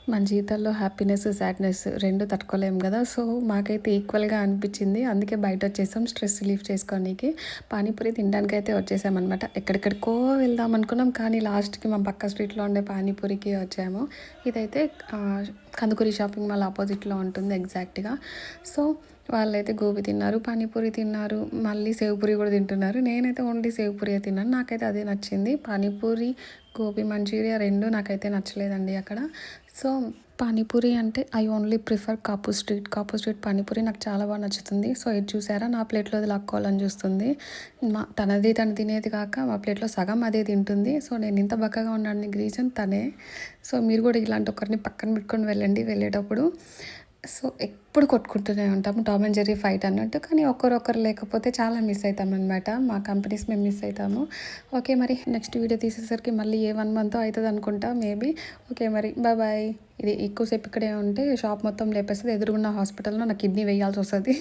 మన జీవితాల్లో happiness, sadness 2 తట్టుకోలేము గదా! సో, మాకైతే ఈక్వల్‌గా అనిపిచ్చింది. అందుకే బయటొచ్చేసాం స్ట్రెస్ రిలీఫ్ చేసుకోనీకి. పానీపూరి తినడానికైతే వచ్చేసామనమాట. ఎక్కడెక్కడికో వెళ్దాం అనుకున్నాం, కానీ లాస్ట్‌కి మా పక్క స్ట్రీట్‌లో ఉండే పానీపూరికి వచ్చాము. ఇదైతే కందుకూరి షాపింగ్ మాల్ అపోజిట్‌లో ఉంటుంది ఎగ్జాక్ట్‌గా. సో, వాళ్ళైతే గోబీ తిన్నారు, పానీపూరి తిన్నారు, మళ్ళీ సేవ్ పూరి గూడా తింటున్నారు. నేనైతే ఓన్లీ సేవ్ పూరియే తిన్నాను. నాకైతే అదే నచ్చింది. పానీపూరి, గోబీ మంచూరియా 2 నాకైతే నచ్చలేదండి అక్కడ. సో, పానీపూరి అంటే I only prefer Kapu street. Kapu street panipuri నాకు చాలా బాగా నచ్చుతుంది. సో, ఇది చూసారా నా ప్లేట్‌లోది లాక్కోవాలని చూస్తుంది. తను తినేది కాక మా ప్లేట్‌లో సగం అదే తింటుంది. సో, నేను ఇంత బక్కగా ఉండడానికి రీజన్ తనే. సో, మీరు కూడా ఇలాంటి ఒకరిని పక్కన పెట్టుకొని వెళ్ళండి వెళ్ళేటప్పుడు. సో, ఎప్పుడు కొట్టుకుంటూనే ఉంటాము. టామ్ అండ్ జెర్రీ ఫైట్ అన్నట్టు. కానీ ఒకరొకరు లేకపోతే చాలా మిస్ అయితామనమాట. మా కంపెనీస్ మేము మిస్ అయితాము. ఓకే మరి నెక్స్ట్ వీడియో తీసేసరికి మళ్ళీ ఏ 1 మంతో అయితదనుకుంటా మేబీ. ఓకే మరి బాయ్. ఇది ఎక్కువసేపు ఇక్కడే ఉంటే షాప్ మొత్తం లేపేస్తది. ఎదురుగున్న హాస్పిటల్‌లో నా కిడ్నీ వేయాల్సొస్తది.